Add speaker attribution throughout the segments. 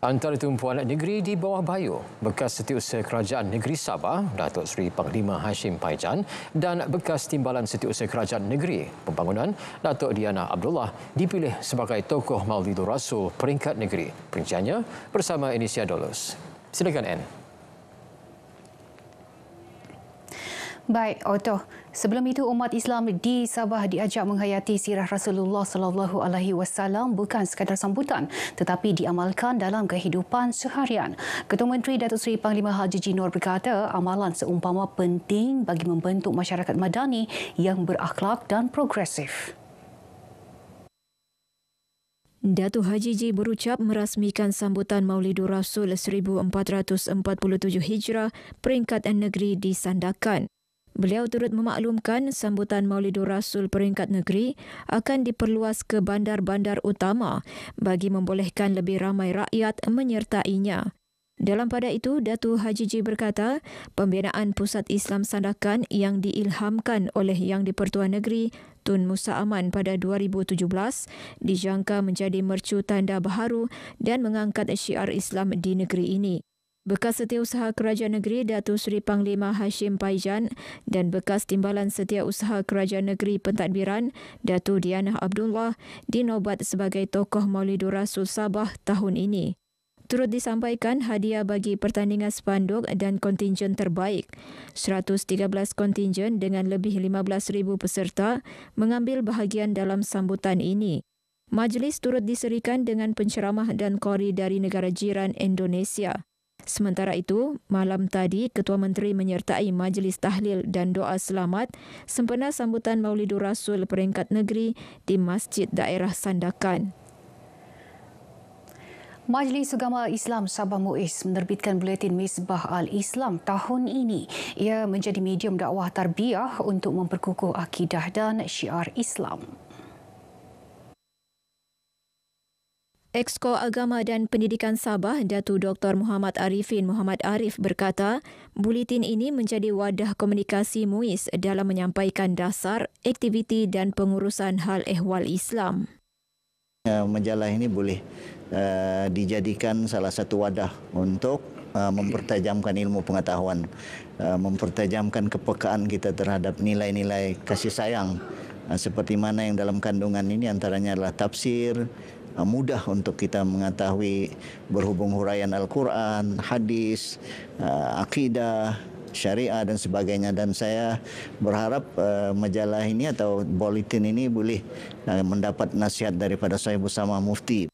Speaker 1: Antara tumpuan negeri di bawah bayu, bekas Setiausaha Kerajaan Negeri Sabah, Datuk Seri Panglima Hashim Paijan dan bekas Timbalan Setiausaha Kerajaan Negeri Pembangunan, Datuk Diana Abdullah dipilih sebagai tokoh Maulidur Rasul peringkat negeri. Perinciannya bersama Inisia Dolus. Silakan Anne.
Speaker 2: Baik, Otto. Sebelum itu umat Islam di Sabah diajak menghayati sirah Rasulullah sallallahu alaihi wasallam bukan sekadar sambutan tetapi diamalkan dalam kehidupan seharian. Ketua Menteri Datuk Seri Panglima Haji Jinor berkata amalan seumpama penting bagi membentuk masyarakat madani yang berakhlak dan progresif.
Speaker 3: Datuk Haji Ji berucap merasmikan sambutan Maulidur Rasul 1447 Hijrah peringkat negeri di Sandakan. Beliau turut memaklumkan sambutan Maulidur Rasul peringkat negeri akan diperluas ke bandar-bandar utama bagi membolehkan lebih ramai rakyat menyertainya. Dalam pada itu, Datuk Haji Ji berkata, pembinaan Pusat Islam Sandakan yang diilhamkan oleh Yang di-Pertuan Negeri Tun Musa Aman pada 2017 dijangka menjadi mercu tanda baharu dan mengangkat syiar Islam di negeri ini. Bekas Setiausaha Kerajaan Negeri Datuk Seri Panglima Hashim Paijan dan bekas Timbalan Setiausaha Kerajaan Negeri Pentadbiran Datuk Diana Abdullah dinobat sebagai tokoh Maulidur Rasul Sabah tahun ini. Turut disampaikan hadiah bagi pertandingan spanduk dan kontingen terbaik. 113 kontingen dengan lebih 15,000 peserta mengambil bahagian dalam sambutan ini. Majlis turut diserikan dengan penceramah dan qori dari negara jiran Indonesia. Sementara itu, malam tadi Ketua Menteri menyertai majlis tahlil dan doa selamat sempena sambutan Maulidur Rasul peringkat negeri di Masjid Daerah Sandakan.
Speaker 2: Majlis Agama Islam Sabah Muiz menerbitkan buletin Misbah Al-Islam tahun ini. Ia menjadi medium dakwah tarbiyah untuk memperkukuh akidah dan syiar Islam.
Speaker 3: Exco Agama dan Pendidikan Sabah, Datuk Dr. Muhammad Arifin Muhammad Arif berkata, buletin ini menjadi wadah komunikasi Muiz dalam menyampaikan dasar, aktiviti dan pengurusan hal ehwal Islam.
Speaker 4: Majalah ini boleh dijadikan salah satu wadah untuk mempertajamkan ilmu pengetahuan, mempertajamkan kepekaan kita terhadap nilai-nilai kasih sayang. Seperti mana yang dalam kandungan ini antaranya adalah tafsir, mudah untuk kita mengetahui berhubung huraian Al-Quran, hadis, akidah, syariah dan sebagainya. Dan saya berharap majalah ini atau bulletin ini boleh mendapat nasihat daripada saya bersama Mufti.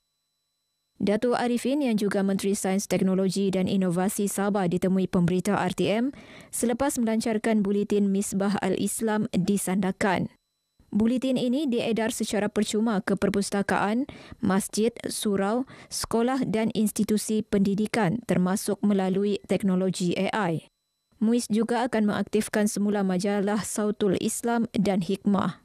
Speaker 3: Datuk Arifin yang juga Menteri Sains Teknologi dan Inovasi Sabah ditemui pemberita RTM selepas melancarkan buletin Misbah Al-Islam di Sandakan. Buletin ini diedar secara percuma ke perpustakaan, masjid, surau, sekolah dan institusi pendidikan termasuk melalui teknologi AI. Muiz juga akan mengaktifkan semula majalah Sautul Islam dan Hikmah.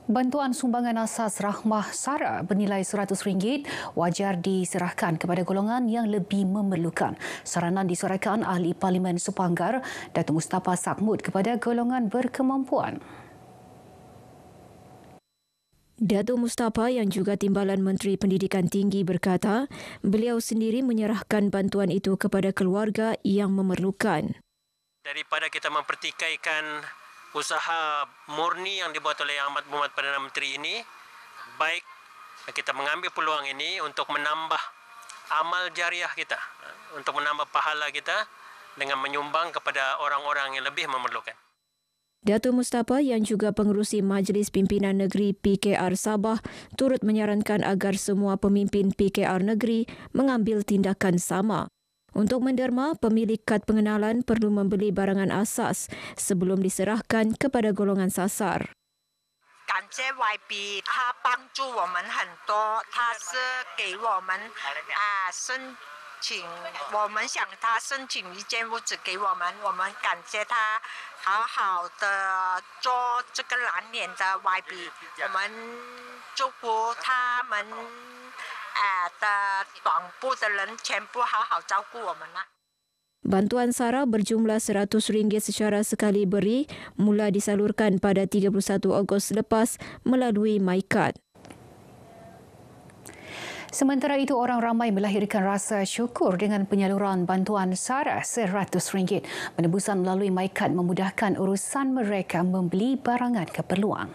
Speaker 2: Bantuan sumbangan asas Rahmah Sara bernilai RM100 wajar diserahkan kepada golongan yang lebih memerlukan. Saranan disuarakan Ahli Parlimen Supanggar, Datuk Mustafa Sakmud kepada golongan berkemampuan.
Speaker 3: Datuk Mustafa yang juga Timbalan Menteri Pendidikan Tinggi berkata, beliau sendiri menyerahkan bantuan itu kepada keluarga yang memerlukan.
Speaker 5: Daripada kita mempertikaikan usaha murni yang dibuat oleh Yang Amat Berhormat Perdana Menteri ini, baik kita mengambil peluang ini untuk menambah amal jariah kita, untuk menambah pahala kita dengan menyumbang kepada orang-orang yang lebih memerlukan.
Speaker 3: Datuk Mustafa yang juga pengerusi Majlis Pimpinan Negeri PKR Sabah turut menyarankan agar semua pemimpin PKR Negeri mengambil tindakan sama. Untuk menderma, pemilik kad pengenalan perlu membeli barangan asas sebelum diserahkan kepada golongan sasar.
Speaker 6: 感谢 YB， 他帮助我们很多，他是给我们申请，我们想他申请一间屋子给我们，我们感谢他好好的做这个蓝脸的 YB， 我们祝福他们的党部的人全部好好照顾我们啦。
Speaker 3: Bantuan SARA berjumlah RM100 secara sekali beri mula disalurkan pada 31 Ogos lepas melalui MyCard.
Speaker 2: Sementara itu, orang ramai melahirkan rasa syukur dengan penyaluran bantuan SARA RM100. Penebusan melalui MyKad memudahkan urusan mereka membeli barangan keperluan.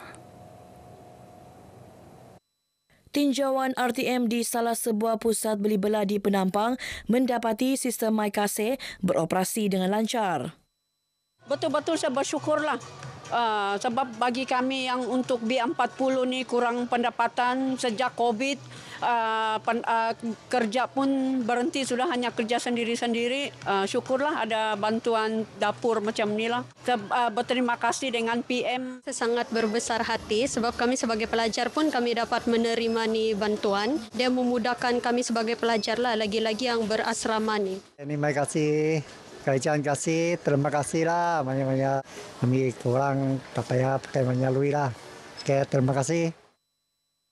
Speaker 7: Tinjauan RTM di salah sebuah pusat beli belah di Penampang mendapati sistem MyKasih beroperasi dengan lancar.
Speaker 8: Betul-betul saya bersyukurlah. Sebab bagi kami yang untuk B40 ni kurang pendapatan sejak COVID, kerja pun berhenti, sudah hanya kerja sendiri-sendiri. Syukurlah ada bantuan dapur macam ni lah. Berterima kasih dengan PM.
Speaker 9: Saya sangat berbesar hati sebab kami sebagai pelajar pun kami dapat menerima ni bantuan. Dia memudahkan kami sebagai pelajar lah, lagi-lagi yang berasrama ni.
Speaker 10: Terima kasih. Kerajaan kasih, terima kasih lah banyak-banyak. Kami kurang tak payah pakai menyalui lah. Okay, terima kasih.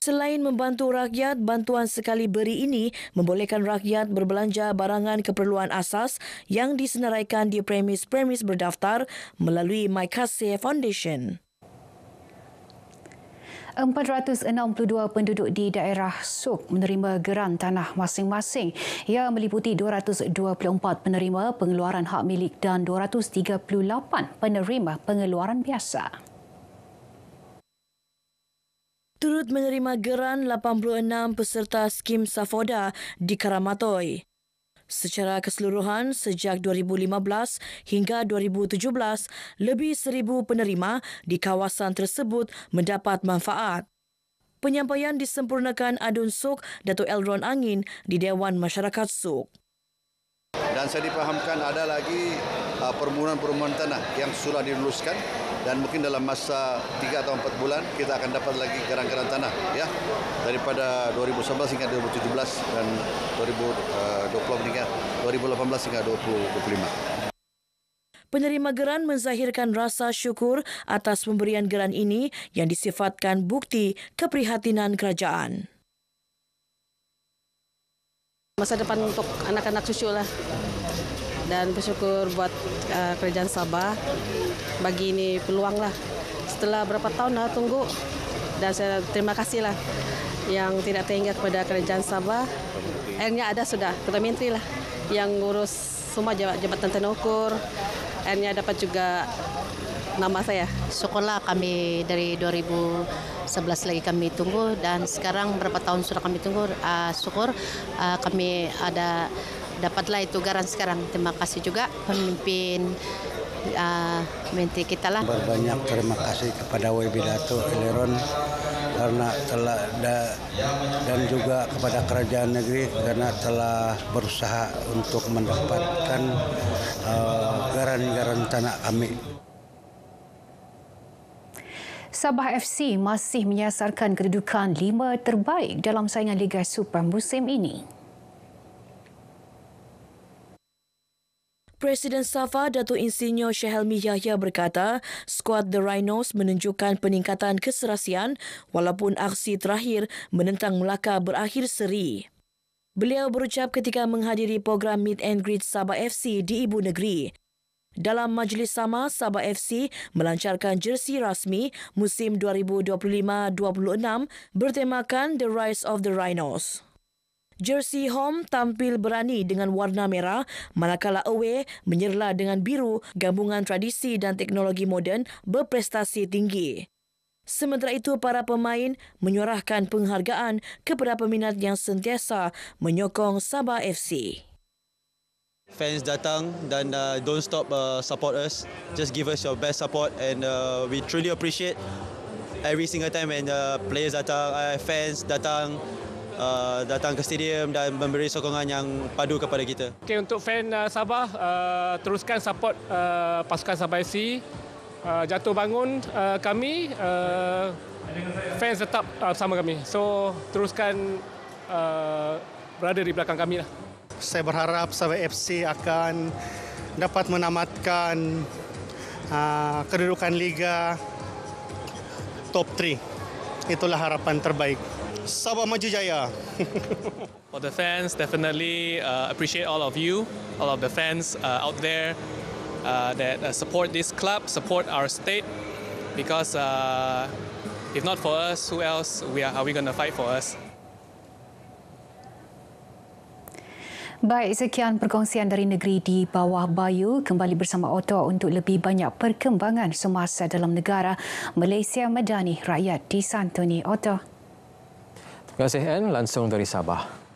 Speaker 7: Selain membantu rakyat, bantuan sekali beri ini membolehkan rakyat berbelanja barangan keperluan asas yang disenaraikan di premis-premis berdaftar melalui MyKasih Foundation.
Speaker 2: 462 penduduk di daerah Suk menerima geran tanah masing-masing. Ia meliputi 224 penerima pengeluaran hak milik dan 238 penerima pengeluaran biasa.
Speaker 7: Turut menerima geran 86 peserta skim Safoda di Karamatoi. Secara keseluruhan, sejak 2015 hingga 2017, lebih 1,000 penerima di kawasan tersebut mendapat manfaat. Penyampaian disempurnakan Adun Suk, Dato' Elron Angin di Dewan Masyarakat Suk.
Speaker 11: Dan saya dipahamkan ada lagi permohonan-permohonan tanah yang sudah diluluskan dan mungkin dalam masa 3 atau 4 bulan kita akan dapat lagi geran-geran tanah ya daripada 2011 hingga 2017 dan 2020 hingga 2018 hingga 2025.
Speaker 7: Penerima geran menzahirkan rasa syukur atas pemberian geran ini yang disifatkan bukti keprihatinan kerajaan.
Speaker 12: Masa depan untuk anak-anak cucu lah. Dan bersyukur buat kerajaan Sabah bagi ini peluang lah. Setelah berapa tahun dah tunggu dan saya terima kasih lah yang tidak terhingga kepada kerajaan Sabah. Akhirnya ada sudah Ketua Menteri lah yang ngurus semua jabatan tanah ukur. Akhirnya dapat juga nama saya.
Speaker 13: Syukurlah kami dari 2011 lagi kami tunggu dan sekarang berapa tahun sudah kami tunggu. Syukur kami ada dapatlah itu garan sekarang. Terima kasih juga pemimpin menteri kita lah.
Speaker 14: Berbanyak terima kasih kepada WB Dato' Elron karena telah dan juga kepada kerajaan negeri karena telah berusaha untuk mendapatkan garan-garan tanah kami.
Speaker 2: Sabah FC masih menyasarkan kedudukan 5 terbaik dalam saingan Liga Super musim ini.
Speaker 7: Presiden SAFA Datuk Insinyur Syahelmi Yahya berkata, skuad The Rhinos menunjukkan peningkatan keserasian walaupun aksi terakhir menentang Melaka berakhir seri. Beliau berucap ketika menghadiri program Meet and Greet Sabah FC di Ibu Negeri. Dalam majlis sama, Sabah FC melancarkan jersey rasmi musim 2025-26 bertemakan The Rise of the Rhinos. Jersey home tampil berani dengan warna merah, manakala away menyerlah dengan biru, gabungan tradisi dan teknologi moden berprestasi tinggi. Sementara itu, para pemain menyuarahkan penghargaan kepada peminat yang sentiasa menyokong Sabah FC.
Speaker 15: Fans datang dan don't stop support us. Just give us your best support and we truly appreciate every single time when players datang, fans datang ke stadium dan memberi sokongan yang padu kepada kita.
Speaker 5: Okay, untuk fan Sabah, teruskan support pasukan Sabah FC. Jatuh bangun kami, fans tetap bersama kami. So, teruskan berada di belakang kami lah.
Speaker 10: Saya berharap Sabah FC akan dapat menamatkan kedudukan Liga top 3. Itulah harapan terbaik. Sabah maju jaya.
Speaker 5: For the fans, definitely appreciate all of you, all of the fans out there that support this club, support our state. Because if not for us, who else are we going to fight for us?
Speaker 2: Baik, sekian perkongsian dari negeri di bawah Bayu. Kembali bersama Otto untuk lebih banyak perkembangan semasa dalam negara. Malaysia Madani, rakyat disantuni. Otto.
Speaker 1: Terima kasih, Anne. Langsung dari Sabah.